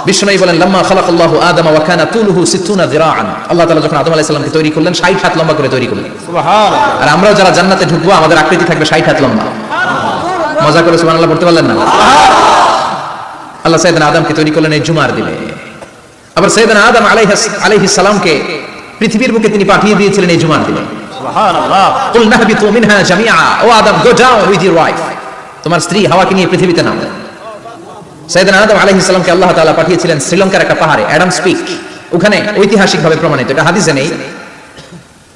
বিশ্বনবী বলেন লাম্মা খালাকাল্লাহু আদামা ওয়া কানা তুলুহু 60 যিরাআন, আল্লাহ তাআলা যখন আদম আলাইহিস সালামকে তৈরি করলেন 60 হাত লম্বা করে তৈরি করলেন। সুবহানাল্লাহ। আর আমরাও যারা জান্নাতে ঢুকবো আমাদের আকৃতি থাকবে 60 হাত লম্বা। মজা করে সুবহানাল্লাহ পড়তে পারলেন না? আল্লাহ সাইয়েদনা আদমকে তৈরি করলেন এই জুমার দিনে। আবার সাইয়েদনা আদম আলাইহিস সালামকে পৃথিবীর বুকে তিনি পাঠিয়ে দিয়েছিলেন এই জুমার দিনে। সুবহানাল্লাহ। কুল নাহবিতু মিনহা জামিআ, O Adam go down with your wife, তোমার স্ত্রী হাওয়াকে নিয়ে পৃথিবীতে নামো। সাইয়েদনা আদম আলাইহিস সালামকে আল্লাহ তাআলা পাঠিয়েছিলেন শ্রীলঙ্কার একটা পাহাড়ে, অ্যাডামস পিক। ওখানে ঐতিহাসিকভাবে প্রমাণিত, এটা হাদিসে নেই,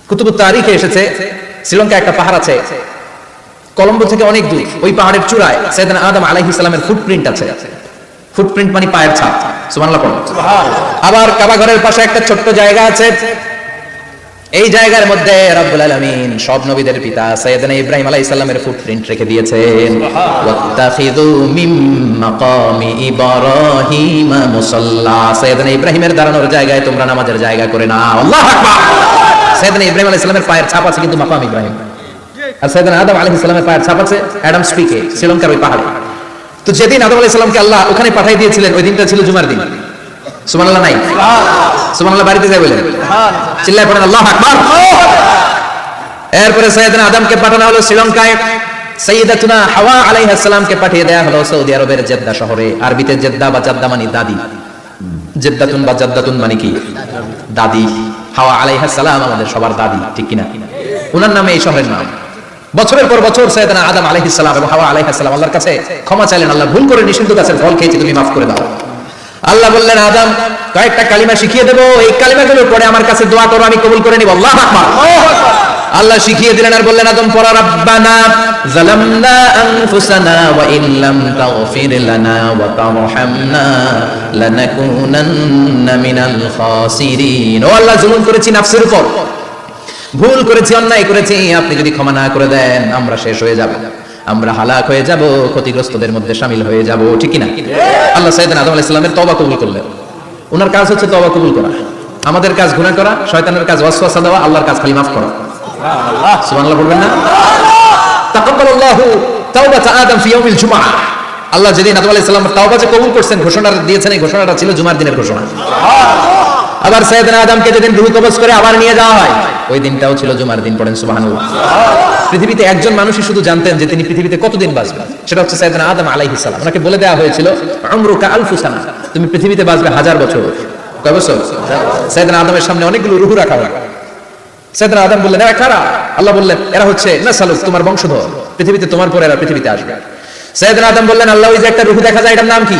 কুতুবুত তারিখে এসেছে। শ্রীলঙ্কায় একটা পাহাড় আছে, কলম্বো থেকে অনেক দূর। ওই পাহাড়ের চূড়ায় সাইয়েদনা আদম আলাইহিস সালামের ফুটপ্রিন্ট আছে। ফুটপ্রিন্ট মানে পায়ের ছাপ। সুবহানাল্লাহ পড়ো। আবার কাবা ঘরের পাশে একটা ছোট্ট জায়গা আছে, এই জায়গার মধ্যে রব্বুল আলামিন সব নবীদের পিতা সাইয়েদনা ইব্রাহিম আলাইহিস সালামের ফুটপ্রিন্ট রেখে দিয়েছেন। ওয়াত্তাখিযু মিন মাকামি ইব্রাহিম মুসাল্লা, সাইয়েদনা ইব্রাহিমের দাঁড়ানোর জায়গায় তোমরা নামাজের জায়গা করে নাও। আল্লাহু আকবার। সাইয়েদনা ইব্রাহিম আলাইহিস সালামের পায়ের ছাপ আছে কিন্তু মাকাম ইব্রাহিম, আর সাইয়েদনা আদম আলাইহিস সালামের পায়ের ছাপ আছে অ্যাডামস পিকে, শ্রীলঙ্কার ওই পাহাড়ে। তো যেদিন আদম আলাইহিস সালামকে আল্লাহ ওখানে পাঠিয়ে দিয়েছিলেন ওই দিনটা ছিল জুমার দিন। সুবহানাল্লাহ নাই? সুবহানাল্লাহ বাড়িতে যাই বলেন, চিল্লায় পড়েন আল্লাহু আকবার। এরপরে সাইয়েদনা আদমকে পাঠানো হলো শ্রীলঙ্কায়, সাইয়্যিদাতুনা হাওয়া আলাইহিস সালামকে পাঠিয়ে দেয়া হলো সৌদি আরবের জেদ্দা শহরে। আরবিতে জেদ্দা বা জাদ্দা মানে দাদি, জেদ্দাতুন বা জাদ্দাতুন মানে কি দাদি। হাওয়া আলাইহিস সালাম আমাদের সবার দাদি, ঠিক কিনা? ওনার নামে এই শহরের নাম। বছরের পর বছর সাইয়েদনা আদম আলাইহিস সালাম এবং হাওয়া আলাইহিস সালাম আল্লাহর কাছে ক্ষমা চাইলেন, আল্লাহ ভুল করে নিষিদ্ধ গাছের ফল খেয়েছি, তুমি মাফ করে দাও। আল্লাহ বললেন আদম কয়েকটা কালিমা শিখিয়ে দেবো, এই কালিমাগুলো পড়ে আমার কাছে দোয়া করো, আমি কবুল করে নিব। আল্লাহু আকবার। আল্লাহ শিখিয়ে দিলেন আর বললেন আদম পড়া রাব্বানা যালামনা আনফুসানা ওয়া ইল্লাম তাগফির লানা ওয়া তারহামনা লানাকুনান্না মিনাল খাসিরিন। ও আল্লাহ, জুলুম করেছি নাফসের উপর, ভুল করেছি, অন্যায় করেছি, আপনি যদি ক্ষমা না করে দেন আমরা শেষ হয়ে যাব, আমরা হালাক হয়ে যাব, ক্ষতিগ্রস্তদের মধ্যে শামিল হয়ে যাব, ঠিক কি না? আল্লাহ সাইয়েদনা আদম আলাইহিস সালামের তওবা কবুল করলেন। ওনার কাজ হচ্ছে তওবা কবুল করা, আমাদের কাজ গুনাহ করা, শয়তানের কাজ ওয়াসওয়াসা দেওয়া, আল্লাহর কাজ খালি মাফ করা। সুবহানাল্লাহ, সুবহানাল্লাহ বলবেন না? তাকাব্বালাল্লাহু তাওবাতা আদম ফি ইয়াউমিল জুমআহ। আল্লাহ যেদিন আদম আলাইহিস সালামের তওবা যে কবুল করছেন, ঘোষণা দিয়েছেন, এই ঘোষণাটা ছিল জুমার দিনের ঘোষণা। আবার সাইয়েদনা আদমকে যেদিন রূহ কবজ করে আবার নিয়ে যাওয়া হয়, ওই দিনটাও ছিল জুমার দিন। পড়েন সুবহানাল্লাহ। পৃথিবীতে একজন মানুষই শুধু জানতেন যে তিনি পৃথিবীতে কতদিন বাঁচবেন, সেটা হচ্ছে সাইয়েদনা আদম আলাইহিস সালাম। ওনাকে বলে দেওয়া হয়েছিল উমরুকা আলফু সানা, তুমি পৃথিবীতে বাঁচবে 1000 বছর। কয় বছর? সাইয়েদনা আদমের সামনে অনেকগুলো রূহ রাখা হয়। সাইয়েদনা আদম বললেন এরা কারা? আল্লাহ বললেন এরা হচ্ছে নাসালুক, তোমার বংশধর, পৃথিবীতে তোমার পরে এরা পৃথিবীতে আসবে। সাইয়েদনা আদম বললেন আল্লাহ, ওই যে একটা রূহ দেখা যায় এটার নাম কি?